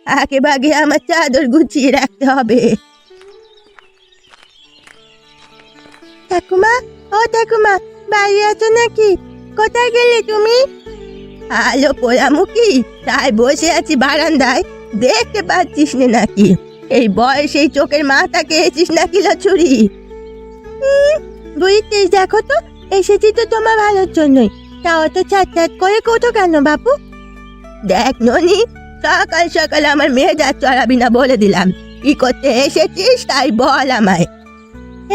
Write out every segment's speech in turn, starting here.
আগে ভাগে আমার চাদর গুছিয়ে রাখতে হবে। ঠাকুমা, ও ঠাকুমা, বাড়ি আছো নাকি? কোথায় গেলে তুমি? আলো পোড়ামুখী, তাই বসে আছি বারান্দায়। দেখতে পাচ্ছিস না নাকি? এই বয়সে এই চোখের মাথা খেয়েছিস নাকি লছুরি? বুঝতেই, দেখো তো, এসেছি তো তোমার ভালোর জন্যই। তা অত ছাট করে কোথো কেন বাপু? দেখ ননি, সকাল সকাল আমার মেজাজ চড়াবি না বলে দিলাম। কি করতে এসেছিস তাই বল আমায়।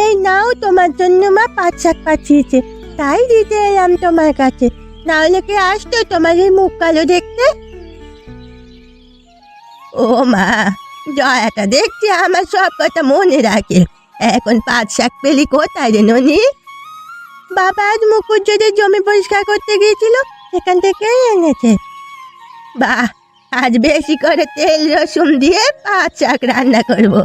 এই নাও, তোমার জন্য মা পাট শাক পাঠিয়েছে, তাই দিতে এলাম তোমার কাছে। না হলে কে আসতো তোমার এই মুখ কালো দেখতে? ও মা, জয়াটা দেখছি আমার সব কথা মনে রাখে। এখন পাট শাক পেলি কোথায় রে ননি? বাবা আজ মুখুজ্জদের জমি পরিষ্কার করতে গিয়েছিল, সেখান থেকে এনেছে। বাহ, আজ বেশি করে তেল রসুন দিয়ে পাট শাক রান্না করবো।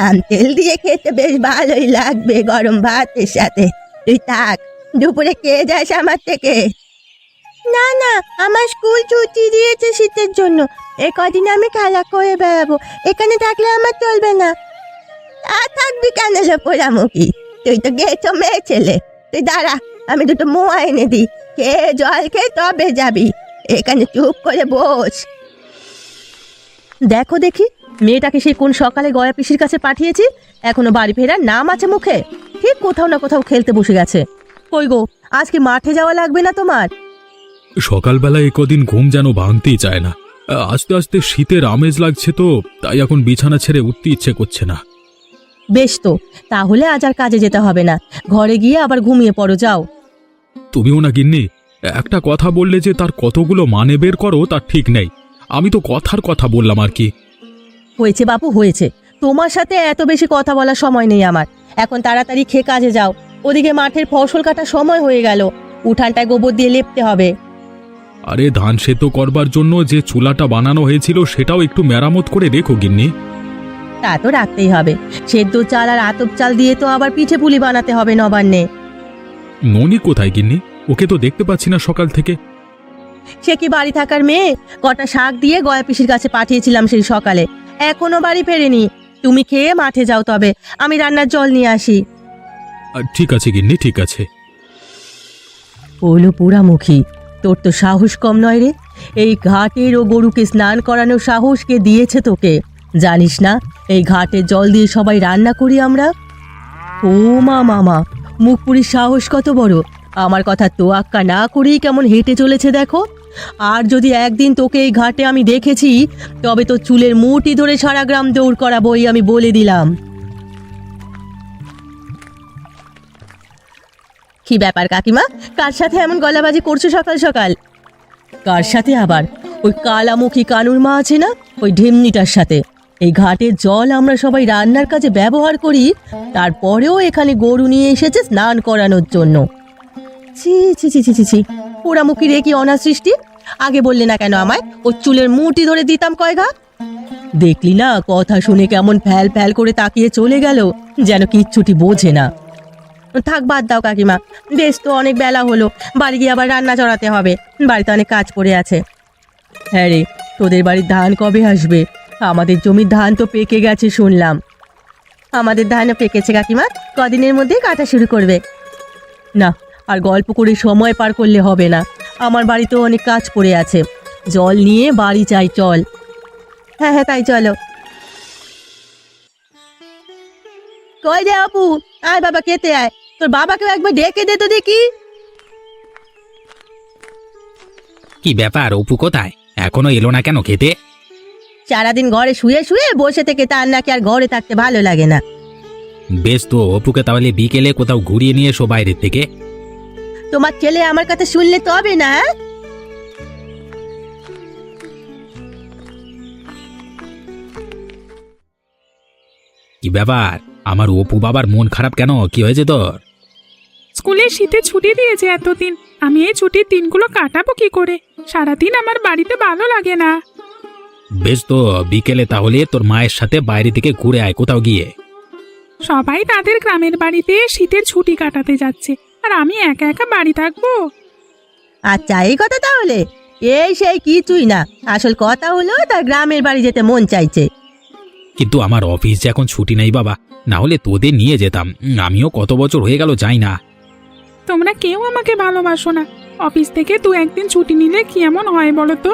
আম তেল দিয়ে খেতে বেশ ভালোই লাগবে গরম ভাতের সাথে। তুই থাক, দুপুরে খেয়ে যাস আমার থেকে। না না, আমার স্কুল ছুটি দিয়েছে শীতের জন্য। এই কদিন আমি খেলা করে বেড়াবো, এখানে থাকলে আমার চলবে না। আর থাকবি কেন লো পোড়ামুখী? তুই তো গেছো মেয়ে ছেলে। তুই দাঁড়া, আমি দুটো মোয়া এনে দিই, খেয়ে জল খেয়ে তবে যাবি। এখানে চুপ করে বস। দেখো দেখি, মেয়েটাকে সেই কোন সকালে গয়া পিসির কাছে পাঠিয়েছি, এখনো বাড়ি ফেরার নাম আছে মুখে? ঠিক কোথাও না কোথাও খেলতে বসে গেছে। কই গো, আজকে মাঠে যাওয়া লাগবে না তোমার? সকালবেলা কদিন ঘুম যেন ভাঙতেই চায় না। আস্তে আস্তে শীতের আমেজ লাগছে তো, তাই এখন বিছানা ছেড়ে উঠতে ইচ্ছে করছে না। বেশ তো, তাহলে আজ আর কাজে যেতে হবে না, ঘরে গিয়ে আবার ঘুমিয়ে পড়ো, যাও। তুমিও না গিন্নি, একটা কথা বললে যে তার কতগুলো মানে বের করো তার ঠিক নেই। আমি তো কথার কথা বললাম আর কি। হয়েছে বাপু, হয়েছে। তোমার সাথে এত বেশি কথা বলার সময় নেই আমার। এখন তাড়াতাড়ি খেয়ে কাজে যাও। ওদিকে মাঠের ফসল কাটার সময় হয়ে গেল, উঠানটায় গোবর দিয়ে লেপতে হবে। আরে ধান সেদ্ধ করবার জন্য যে চুলাটা বানানো হয়েছিল সেটাও একটু মেরামত করে রেখো গিন্নি। তা তো রাখতেই হবে। সেদ্ধ চাল আর আতপ চাল দিয়ে তো আবার পিঠে পুলি বানাতে হবে নবান্নে। ননি কোথায় গিন্নি? ওকে তো দেখতে পাচ্ছি না সকাল থেকে। সে কি বাড়ি থাকার মেয়ে? কটা শাক দিয়ে গয়া পিসির কাছে পাঠিয়েছিলাম সেই সকালে, এখনো বাড়ি ফেরেনি। তুমি খেয়ে মাঠে যাও, তবে আমি রান্নার জল নিয়ে আসি। ঠিক আছে গিন্নি, ঠিক আছে। ওলো পোড়ামুখী, তোর তো সাহস কম নয় রে। এই ঘাটের ও গরুকে স্নান করানোর সাহস কে দিয়েছে তোকে? জানিস না এই ঘাটের জল দিয়ে সবাই রান্না করি আমরা? ও মা, মামা, মুখপুরীর সাহস কত বড়! আমার কথা তোয়াক্কা না করেই কেমন হেঁটে চলেছে দেখো। আর যদি একদিন তোকে এই ঘাটে আমি দেখেছি, তবে তো চুলের মুঠি ধরে সারা গ্রাম দৌড় করাবো, এই আমি বলে দিলাম। কি ব্যাপার কাকিমা, কার সাথে এমন গলাবাজি করছো সকাল সকাল? কার সাথে আবার? ওই কালামুখী কানুর মা আছে না, ওই ঢেমনিটার সাথে। এই ঘাটের জল আমরা সবাই রান্নার কাজে ব্যবহার করি, তারপরেও এখানে গরু নিয়ে এসেছে স্নান করানোর জন্য। ছি ছি ছি ছি ছি ছি, পোড়ামুখী রে কি অনাসৃষ্টি! আগে বললে না কেন আমায়? ও চুলের মুঠি ধরে দিতাম কয় ঘা। দেখলি না, কথা শুনে কেমন ফ্যাল ফ্যাল করে তাকিয়ে চলে গেল, যেন কিচ্ছুটি বোঝে না। থাক, বাদ দাও কাকিমা, বেশ তো অনেক বেলা হলো, বাড়ি গিয়ে আবার রান্না চড়াতে হবে, বাড়িতে অনেক কাজ পড়ে আছে। হ্যাঁ রে, তোদের বাড়ির ধান কবে আসবে? আমাদের জমির ধান তো পেকে গেছে শুনলাম। আমাদের ধানও পেকেছে কাকিমা, কদিনের মধ্যেই কাটা শুরু করবে। না, আর গল্প করে সময় পার করলে হবে না, আমার বাড়িতেও অনেক কাজ পড়ে আছে। জল নিয়ে বাড়ি চাই, চল। হ্যাঁ হ্যাঁ, তাই চলো। কই রে আপু, আয় বাবা খেতে আয়। তোর বাবাকেও একবার ডেকে দে তো দেখি। কি ব্যাপার, অপু কোথায়? এখনো এলো না কেন খেতে? সারাদিন ঘরে শুয়ে শুয়ে বসে থেকে তার নাকি আর ঘরে থাকতে ভালো লাগে না। বেশ তো, অপুকে তাহলে বিকেলে কোথাও ঘুরিয়ে নিয়ে এসো বাইরের থেকে। তোমার ছেলে আমার কথা শুনলে তবে না। কি ব্যাপার, আমার অপু বাবার মন খারাপ কেন? কি হয়েছে তোর? স্কুলে শীতে ছুটি দিয়েছে এতদিন, আমি এই ছুটির দিনগুলো কাটাবো কি করে? সারাদিন আমার বাড়িতে ভালো লাগে না। বেশ তো, বিকেলে তাহলে তোর মায়ের সাথে বাইরে থেকে ঘুরে আয় কোথাও গিয়ে। সবাই তাদের গ্রামের বাড়িতে শীতের ছুটি কাটাতে যাচ্ছে, আর আমি একা একা বাড়ি থাকবো। আচ্ছা, এই কথা তাহলে। এই সেই কিছুই না, আসল কথা হলো তার গ্রামের বাড়ি যেতে মন চাইছে। কিন্তু আমার অফিস যে এখন ছুটি নেই বাবা, না হলে তোদের নিয়ে যেতাম। আমিও কত বছর হয়ে গেল যাই না। তোমরা কেউ আমাকে ভালোবাসো না। অফিস থেকে 2-1 দিন ছুটি নিলে কি এমন হয় বলো তো?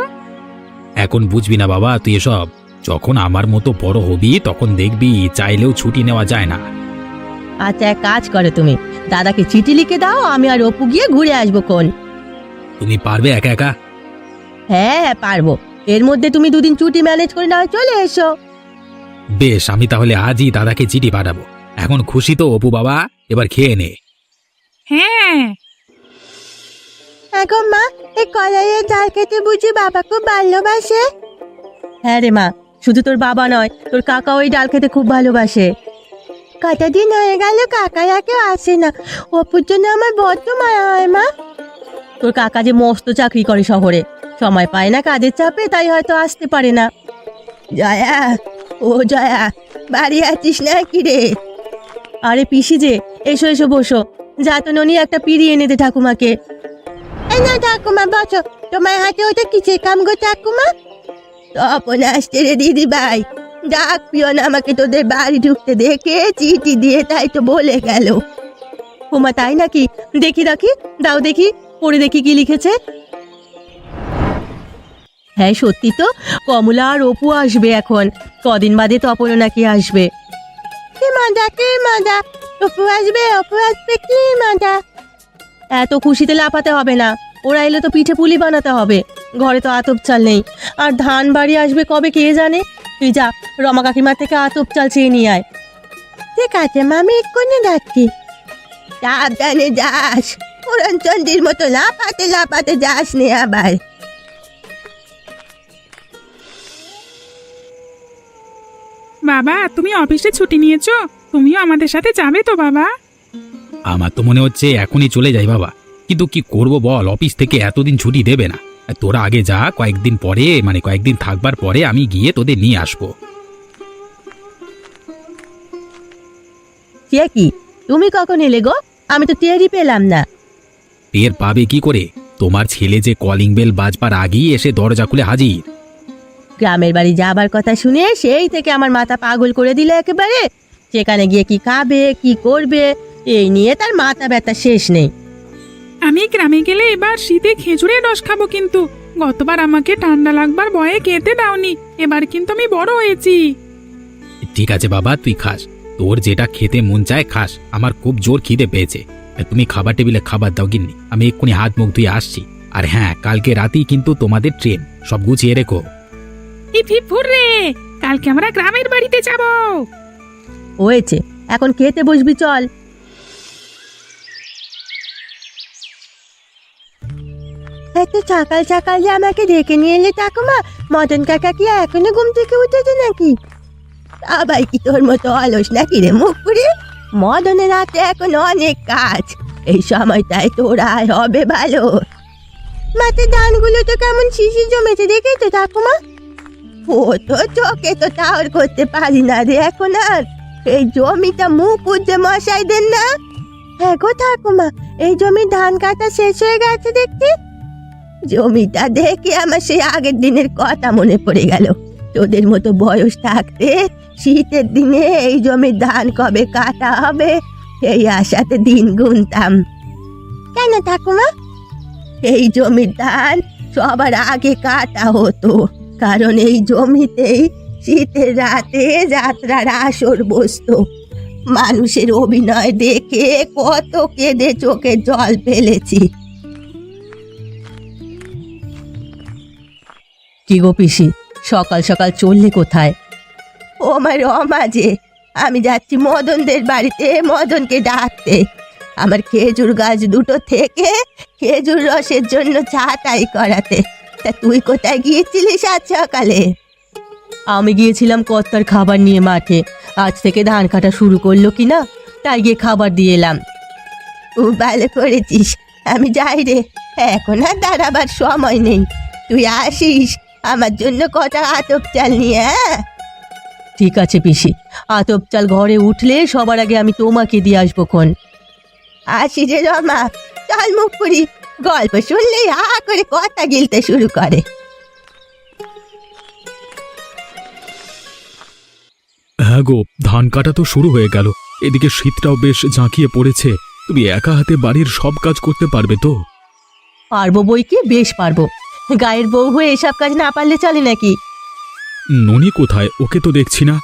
এখন বুঝবি না বাবা তুই এসব। যখন আমার মতো বড় হবি তখন দেখবি চাইলেও ছুটি নেওয়া যায় না। আচ্ছা, এক কাজ করো, তুমি দাদাকে চিঠি লিখে দাও, আমি আর অপু গিয়ে ঘুরে আসবো কোন। তুমি পারবে একা একা? হ্যাঁ হ্যাঁ, পারবো। এর মধ্যে তুমি 2 দিন ছুটি ম্যানেজ করে না হয় চলে এসো। বেশ, আমি তাহলে আজই দাদাকে চিঠি পাঠাবো। এখন খুশি তো অপু বাবা? এবার খেয়ে নে। হ্যাঁ। এখন মা, এই কলাইয়ের ডাল খেতে বুঝি বাবা খুব ভালোবাসে? হ্যাঁ রে মা, শুধু তোর বাবা নয়, তোর কাকা ওই ডাল খেতে খুব ভালোবাসে। কতদিন হয়ে গেল কাকারা কেউ আসে না, অপুর জন্য আমার বড্ড মায়া হয় মা। তোর কাকা যে মস্ত চাকরি করে শহরে, সময় পায় না কাজের চাপে, তাই হয়তো আসতে পারে না। জয়া, ও জয়া, বাড়ি আছিস না কি রে? আরে পিসি যে, এসো এসো বসো। যা তো ননি একটা পিড়ি এনে দে ঠাকুমাকে। এই না ঠাকুমা, বসো। তোমার হাতে ওটা কিসের কাম গো ঠাকুমা? তপন আসছে রে দিদি ভাই, ডাক পিও না আমাকে, তোদের বাড়ি ঢুকতে দেখে চিঠি দিয়ে তাই তো বলে গেল। ওমা তাই নাকি? দেখি দেখি, দাও দেখি, পড়ে দেখি কি লিখেছে। হ্যাঁ সত্যি তো, কমলা আর অপু আসবে এখন, কদিন বাদে তপনও নাকি আসবে। কি মজা, কি মজা, অপু আসবে, অপু আসবে, কি মজা। এত খুশিতে লাফাতে হবে না, ওরা এলে তো পিঠে পুলি বানাতে হবে। ঘরে তো আতপ চাল নেই, আর ধান বাড়ি আসবে কবে কে জানে। তুই যা, রমা কাকিমার থেকে আতপ চাল চেয়ে নিয়ে আয়। ঠিক আছে মামি, এক্ষুনি যাচ্ছি। সাবধানে যাস, পুরনচন্ডির মতো লাফাতে লাফাতে যাস নে আবার। বাবা, তুমি অফিসে ছুটি নিয়েছো? তুমিও আমাদের সাথে যাবে তো বাবা? আমার তো মনে হচ্ছে এখনই চলে যাই বাবা, কিন্তু কি করব বল, অফিস থেকে এতদিন ছুটি দেবে না। তোরা আগে যা, কয়েকদিন পরে মানে কয়েকদিন থাকবার পরে আমি গিয়ে তোদের নিয়ে আসবো। কে কি, তুমি কখন এলে গো? আমি তো টেরই পেলাম না। টের পাবে কি করে? তোমার ছেলে যে কলিং বেল বাজবার আগেই এসে দরজা খুলে হাজির। গ্রামের বাড়ি যাবার কথা শুনে সেই থেকে আমার মাথা পাগল করে দিল একেবারে। সেখানে গিয়ে কি খাবে, কি করবে, এই নিয়ে তার মাথা ব্যথা শেষ নেই। আমি গ্রামে গেলে এবার শীতে খেজুরের রস খাবো, কিন্তু গতবার আমাকে ঠান্ডা লাগবার ভয়ে খেতে দাওনি। এবার কিন্তু আমি বড় হয়েছি। ঠিক আছে বাবা, তুই খাস, তোর যেটা খেতে মন চায় খাস। আমার খুব জোর খিদে পেয়েছে। তুমি খাবার টেবিলে খাবার দাও গিন্নি, আমি এক্ষুনি হাত মুখ ধুয়ে আসছি। আর হ্যাঁ, কালকে রাতেই কিন্তু তোমাদের ট্রেন, সব গুছিয়ে রেখো। রে, কালকে আমরা গ্রামের বাড়িতে যাব। হয়েছে, এখন খেতে বসবি, চল। এত সকাল সকাল যে আমাকে ডেকে নিয়ে এলে ঠাকুমা, মদন কাকা কি এখনো ঘুম থেকে উঠেছে নাকি? সবাই কি তোর মতো অলস নাকি রে মুখ পুড়ে? মদনের হাতে এখন অনেক কাজ, এই সময়টায় তোরা আর হবে ভালো। মাঠে ধানগুলো তো কেমন শিশি জমেছে দেখেছো ঠাকুমা? ও তো চোখে তো টাওয়ার করতে পারি না রে এখন আর। এই জমিটা মুকুট যে মশাই দেন না। হ্যাঁ গো ঠাকুমা, এই জমির ধান কাটা শেষ হয়ে গেছে দেখছি। জমিটা দেখে আমার সেই আগের দিনের কথা মনে পড়ে গেল। তোদের মতো বয়স থাকতে শীতের দিনে এই জমির ধান কবে কাটা হবে এই আশাতে দিন গুনতাম। কেন ঠাকুমা? এই জমির ধান সবার আগে কাটা হতো, কারণ এই জমিতেই শীতের রাতে যাত্রার আসর বসতো। মানুষের অভিনয় দেখে কত কেঁদে চোখে জল ফেলেছি। কি গো পিসি, সকাল সকাল চললে কোথায়? ও আমার রমা যে, আমি যাচ্ছি মদনদের বাড়িতে মদনকে ডাকতে। আমার খেজুর গাছ দুটো থেকে খেজুর রসের জন্য ছাঁটাই করাতে। তা তুই কোথায় গিয়েছিলিস আজ সকালে? আমি গিয়েছিলাম কর্তার খাবার নিয়ে মাঠে। আজ থেকে ধান কাটা শুরু করলো কি না, তাই গিয়ে খাবার দিয়ে এলাম। খুব ভালো করেছিস, আমি যাই রে, এখন আর দাঁড়াবার সময় নেই। তুই আসিস আমার জন্য কটা আতপ চাল নিয়ে। হ্যাঁ ঠিক আছে পিসি, আতপ চাল ঘরে উঠলে সবার আগে আমি তোমাকে দিয়ে আসবো খন। আসি রে রমা, চল মুখ পুরি, গল্প শুনলেই হা করে কথা গিলতে শুরু করে। হ্যাঁ গো, ধান কাটা তো শুরু হয়ে গেল, এদিকে শীতটাও বেশ ঝাঁকিয়ে পড়েছে। তুমি একা হাতে বাড়ির সব কাজ করতে পারবে তো? পারবো বই কি, বেশ পারবো। গায়ের বউ হয়ে এসব কাজ না পারলে চলে নাকি? ননি কোথায়? ওকে তো দেখছি না।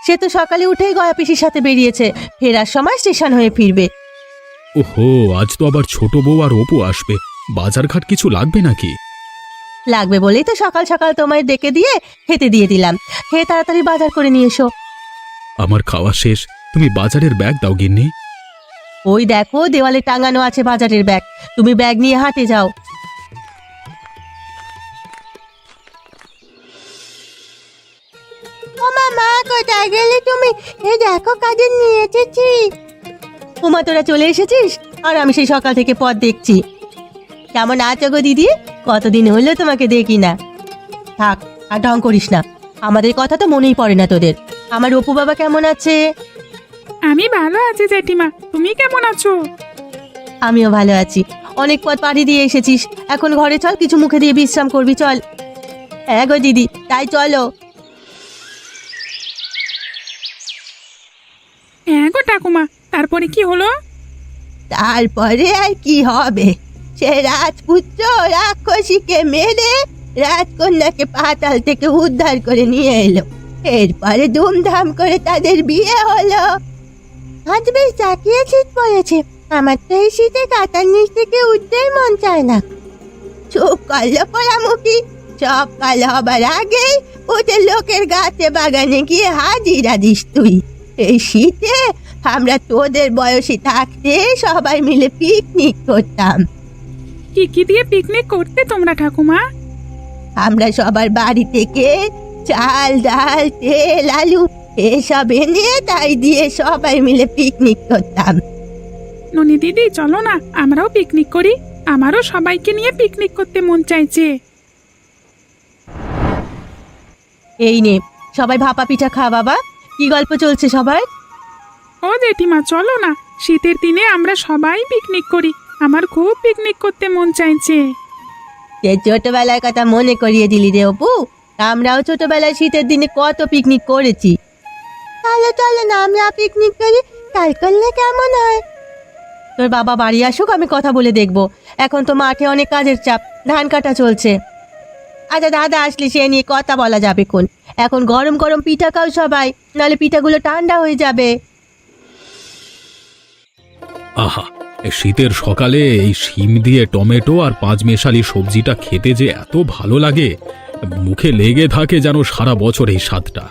সে তো সকালে উঠেই গয়া পিসির সাথে বেরিয়েছে, ফেরার সময় স্টেশন হয়ে ফিরবে। ওহো, আজ তো আবার ছোট বউ আর অপু আসবে। বাজারঘাট কিছু লাগবে নাকি? লাগবে বলেই তো সকাল সকাল তোমায় ডেকে দিয়ে খেতে দিয়ে দিলাম। খেয়ে তাড়াতাড়ি বাজার করে নিয়ে এসো। আমার খাওয়া শেষ, তুমি বাজারের ব্যাগ দাও গিন্নি। ওই দেখো দেওয়ালে টাঙানো আছে বাজারের ব্যাগ, তুমি ব্যাগ নিয়ে হাঁটে যাও। মা কোথায় গেলে তুমি? এই দেখো কাজে নিয়ে এসেছি। উমা, তোরা চলে এসেছিস? আর আমি সেই সকাল থেকে পথ দেখছি। কেমন আছো গো দিদি? কতদিন হলো তোমাকে দেখি না। থাক, আর ঢং করিস না, আমাদের কথা তো মনেই পড়ে না তোদের। আমার অপু বাবা কেমন আছে? আমি ভালো আছি জেঠিমা, তুমি কেমন আছো? আমিও ভালো আছি। অনেক পথ পাড়ি দিয়ে এসেছিস, এখন ঘরে চল, কিছু মুখে দিয়ে বিশ্রাম করবি, চল। হ্যাঁ গো দিদি, তাই চলো। হ্যাঁ গো ঠাকুমা, তারপরে কি হলো? তারপরে আর কি হবে? সে রাজপুত্র রাক্ষসীকে মেরে রাজকন্যাকে পাতাল থেকে উদ্ধার করে নিয়ে এলো। এরপরে ধুমধাম করে তাদের বিয়ে হলো। আজ বেশ জাকিয়ে শীত পড়েছে, আমার তো এই শীতে কাঁটার নিচ থেকে উঠতেই মন চায় না। চুপ করলো পোড়ামুখী, সকাল হবার আগেই উঠে লোকের গাছে বাগানে গিয়ে হাজিরা দিস তুই। এই শীতে আমরা তোদের বয়সী থাকতে সবাই মিলে পিকনিক করতাম। কি কি দিয়ে পিকনিক করতে তোমরা ঠাকুমা? আমরা সবার বাড়ি থেকে চাল, ডাল, তেল, আলু এসব এনে তাই দিয়ে সবাই মিলে পিকনিক করতাম। ননি দিদি, চলো না আমরাও পিকনিক করি। আমারও সবাইকে নিয়ে পিকনিক করতে মন চাইছে। এই নে, সবাই ভাপা পিঠা খা বাবা। কি গল্প চলছে সবাই? ও জেঠিমা, চলো না, শীতের দিনে আমরা সবাই পিকনিক করি। আমার খুব পিকনিক করতে মন চাইছে। যে ছোটবেলার কথা মনে করিয়ে দিলি রে অপু। আমরাও ছোটবেলায় শীতের দিনে কত পিকনিক করেছি। চলো চলো না, আমরা পিকনিক করি। তাই করলে কেমন হয়? তোর বাবা বাড়ি আসুক, আমি কথা বলে দেখব। এখন তো মাঠে অনেক কাজের চাপ, ধান কাটা চলছে। আচ্ছা, দাদা আসলে সে নিয়ে কথা বলা যাবে কোন। এখন গরম গরম পিঠা খাও সবাই, নাহলে পিঠাগুলো ঠান্ডা হয়ে যাবে। আহা, এই শীতের সকালে এই শিম দিয়ে টমেটো আর পাঁচমেশালি সবজিটা খেতে যে এত ভালো লাগে, মুখে লেগে থাকে যেন সারা বছর এই স্বাদটা।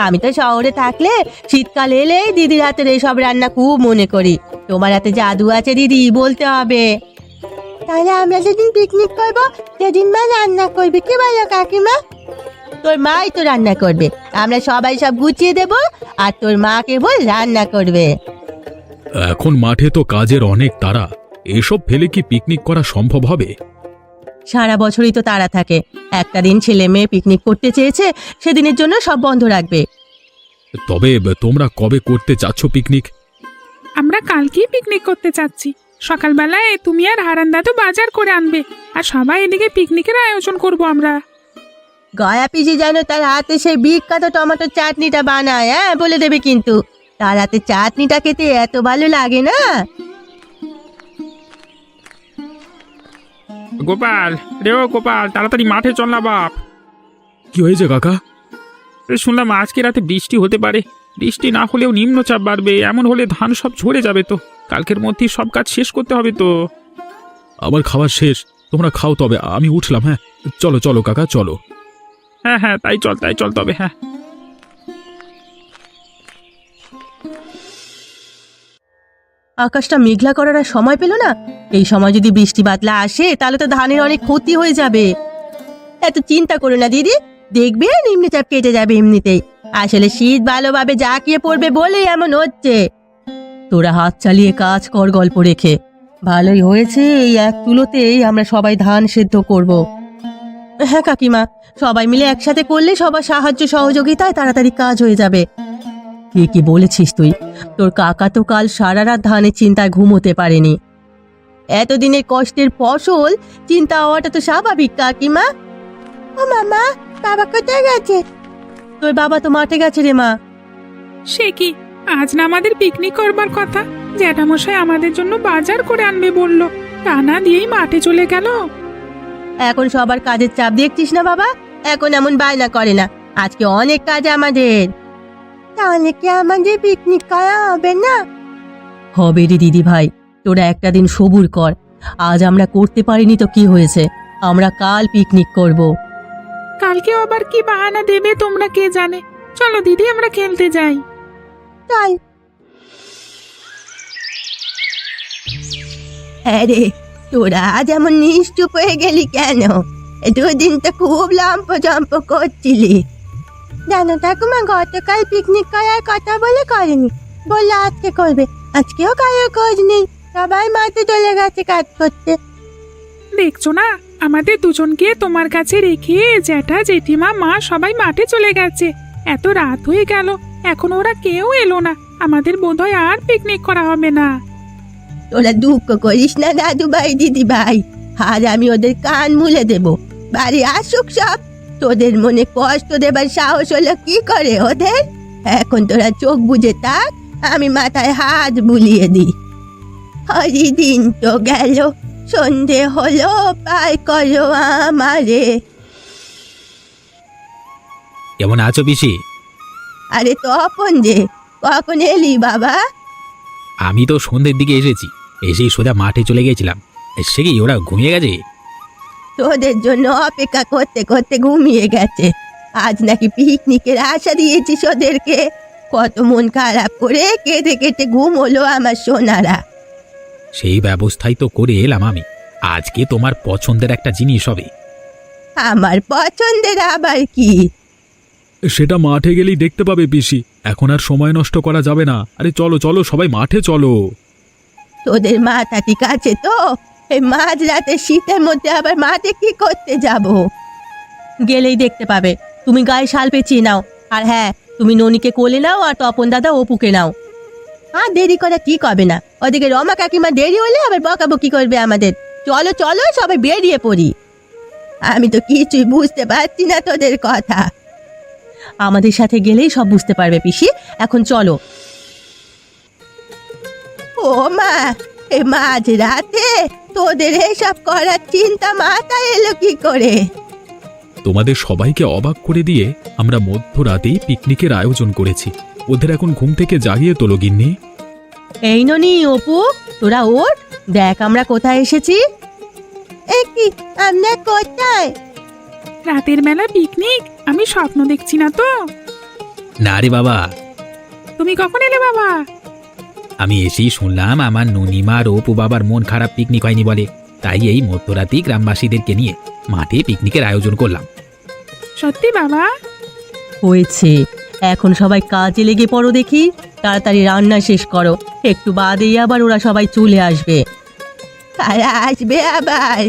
আমি তো শহরে থাকলে শীতকাল এলেই দিদির হাতের এইসব রান্না খুব মনে করি। তোমার হাতে জাদু আছে দিদি, বলতে হবে। তাহলে আমরা যেদিন পিকনিক করবো সেদিন মা রান্না করবে, কি বলো কাকিমা? তোর মাই তো রান্না করবে, আমরা সবাই সব গুছিয়ে দেব, আর তোর মা কেবল রান্না করবে। এখন মাঠে তো কাজের অনেক তাড়া, এসব ফেলে কি পিকনিক করা সম্ভব হবে? সারা বছরই তো তাড়া থাকে, একটা দিন ছেলে মেয়ে পিকনিক করতে চেয়েছে, সেদিনের জন্য সব বন্ধ রাখবে। তবে তোমরা কবে করতে চাচ্ছ পিকনিক? আমরা কালকেই পিকনিক করতে চাচ্ছি। সকালবেলায় তুমি আর হারান দাদু বাজার করে আনবে, আর সবাই এদিকে পিকনিকের আয়োজন করব আমরা। গয়া পিসি যেন তার হাতে সেই বিখ্যাত টমেটোর চাটনিটা বানায়, হ্যাঁ বলে দেবে কিন্তু। তার হাতে চাটনিটা খেতে এত ভালো লাগে না। গোপাল, রে ও গোপাল, তাড়াতাড়ি মাঠে চল না বাপ। কি হয়েছে কাকা? শুনলাম আজকে রাতে বৃষ্টি হতে পারে। বৃষ্টি না হলেও নিম্নচাপ বাড়বে, এমন হলে ধান সব ঝরে যাবে তো। কালকের মধ্যেই সব কাজ শেষ করতে হবে তো। আমার খাবার শেষ, তোমরা খাও, তবে আমি উঠলাম। হ্যাঁ চলো চলো কাকা, চলো। হ্যাঁ হ্যাঁ, তাই চল তবে। হ্যাঁ, আকাশটা মেঘলা করার আর সময় পেল না। এই সময় যদি বৃষ্টি বাদলা আসে তাহলে তো ধানের অনেক ক্ষতি হয়ে যাবে। এত চিন্তা করো না দিদি, দেখবে নিম্নচাপ কেটে যাবে এমনিতেই। আসলে শীত ভালোভাবে জাঁকিয়ে পড়বে বলেই এমন হচ্ছে। তোরা হাত চালিয়ে কাজ কর গল্প রেখে। ভালোই হয়েছে এই এক তুলোতেই আমরা সবাই ধান সেদ্ধ করব। হ্যাঁ কাকিমা, সবাই মিলে একসাথে করলে সবার সাহায্য সহযোগিতায় তাড়াতাড়ি কাজ হয়ে যাবে। কি বলেছিস তুই? তোর কাকা তো কাল সারা রাত ধানের চিন্তায় ঘুমোতে পারেনি। এতদিনের কষ্টের ফসল চিন্তা হওয়াটা তো স্বাভাবিক কাকিমা। ও মামা, বাবা কোথায় গেছে? তোর বাবা তো মাঠে গেছে রে মা। সে কি, আজ না আমাদের পিকনিক করবার কথা? জ্যাঠামশাই আমাদের জন্য বাজার করে আনবে বলল, তা না দিয়েই মাঠে চলে গেল। এখন সবার কাজের চাপ দেখছিস না বাবা, এখন এমন বায়না করে না। আজকে অনেক কাজ আমাদের। তাহলে কি আমাদের পিকনিক করা হবে না? হবে রে দিদি ভাই, তোরা একটা দিন সবুর কর। আজ আমরা করতে পারিনি তো কি হয়েছে, আমরা কাল পিকনিক করব। কালকেও আবার কি বাহানা দেবে তোমরা কে জানে। চলো দিদি, আমরা খেলতে যাই। চল। আরে তোরা আজ এমন নিশ্চুপ হয়ে গেলি কেন? দুদিন তো খুব লম্প করছিলি। জানো ঠাকুমা, গতকাল পিকনিক করার কথা বলে করেনি, বললো আজকে করবে। আজকেও কারোর খোঁজ নেই, সবাই মাঠে চলে গেছে কাজ করতে। দেখছো না, আমাদের দুজনকে তোমার কাছে রেখে জ্যাঠা জেঠিমা মা সবাই মাঠে চলে গেছে। এত রাত হয়ে গেল, এখন ওরা কেউ এলো না। আমাদের বোধহয় আর পিকনিক করা হবে না। তোরা দুঃখ করিস না দাদু ভাই দিদি ভাই, আর আমি ওদের কান মুলে দেব। বাড়ি আসুক সব। তোদের মনে কষ্ট দেবার সাহস হলো কি করে ওদের? এখন তোরা চোখ বুজে থাক, আমি মাথায় হাত বুলিয়ে দিই। হরি দিন তো গেল, সন্ধে হলো, পায় করো আমারে। কেমন আছো পিসি? আরে তপন যে, কখন এলি বাবা? আমি তো সন্ধ্যের দিকে এসেছি, এসেই সোজা মাঠে চলে গেছিলাম। সে কি ওরা ঘুমিয়ে গেছে? তোদের জন্য অপেক্ষা করতে করতে ঘুমিয়ে গেছে। আজ নাকি পিকনিকের আশা দিয়েছিস ওদেরকে। কত মন খারাপ করে কেঁদে কেটে ঘুম হলো আমার সোনারা। সেই ব্যবস্থাই তো করে এলাম আমি। আজকে তোমার পছন্দের একটা জিনিস হবে। আমার পছন্দের আবার কি? সেটা মাঠে গেলেই দেখতে পাবে পিসি, এখন আর সময় নষ্ট করা যাবে না। আরে চলো চলো, সবাই মাঠে চলো। তোদের মাথা ঠিক আছে তো? এই মাঝরাতে শীতের মধ্যে আবার মাঠে কি করতে যাব? গেলেই দেখতে পাবে। তুমি গায়ে শাল পেঁচিয়ে নাও, আর হ্যাঁ, তুমি ননিকে কোলে নাও আর তপন দাদা অপুকে নাও। আর দেরি করা ঠিক হবে না, ওদিকে রমা কাকিমা দেরি হলে আবার বকাবকি করবে আমাদের। চলো চলো, সবাই বেরিয়ে পড়ি। আমি তো কিছুই বুঝতে পারছি না তোদের কথা। আমাদের সাথে গেলেই সব বুঝতে পারবে পিসি, এখন চলো। ও মা, এ মাঝ রাতে তোদের এসব করার চিন্তা মাথায় এলো কি করে? তোমাদের সবাইকে অবাক করে দিয়ে আমরা মধ্যরাতেই পিকনিকের আয়োজন করেছি। ওদের এখন ঘুম থেকে জাগিয়ে তোলো গিন্নি। এই ননি, অপু, তোরা ওঠ, দেখ আমরা কোথায় এসেছি। এ কি, আমরা কোথায়? রাতের বেলা পিকনিক? আমি স্বপ্ন দেখছি না তো? না রে বাবা, তুমি কখন এলে বাবা? আমি এসেই শুনলাম আমার ননিমা আর অপু বাবার মন খারাপ, পিকনিক হয়নি বলে। তাই এই মধ্যরাতেই গ্রামবাসীদেরকে নিয়ে মাঠে পিকনিকের আয়োজন করলাম। সত্যি বাবা? হয়েছে, এখন সবাই কাজে লেগে পড়ো দেখি। তাড়াতাড়ি রান্না শেষ করো, একটু বাদেই আবার ওরা সবাই চলে আসবে। কারা আসবে আবার?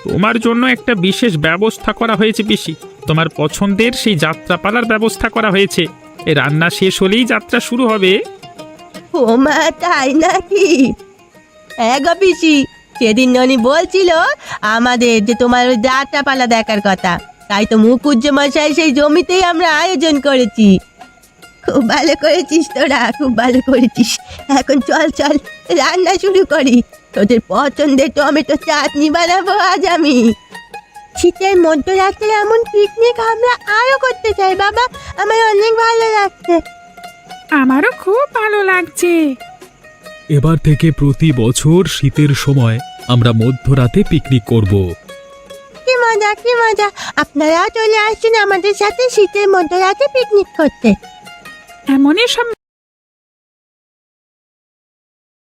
তোমার জন্য একটা বিশেষ ব্যবস্থা করা হয়েছে পিসি। তোমার পছন্দের সেই যাত্রাপালার ব্যবস্থা করা হয়েছে। এই রান্না শেষ হলেই যাত্রা শুরু হবে। ও মা, তাই নাকি? গো পিসি, সেদিন ননি বলছিল আমাদের যে তোমার ওই যাত্রাপালা দেখার কথা। তাই তো মুকুজ্জ মশাই সেই জমিতেই আমরা আয়োজন করেছি। খুব ভালো করেছিস তোরা, খুব ভালো করেছিস। এখন চল চল, রান্না শুরু করি। তোদের পছন্দের টমেটো চাটনি বানাবো আজ আমি। শীতের মধ্যরাতে এমন পিকনিক আমরা আরো করতে চাই বাবা, আমার অনেক ভালো লাগছে। আমারও খুব ভালো লাগছে। এবার থেকে প্রতি বছর শীতের সময় আমরা মধ্যরাতে পিকনিক করব। কি মজা, কি মজা! আপনারাও চলে আসছেন আমাদের সাথে শীতের মধ্যরাতে পিকনিক করতে। এমনই সব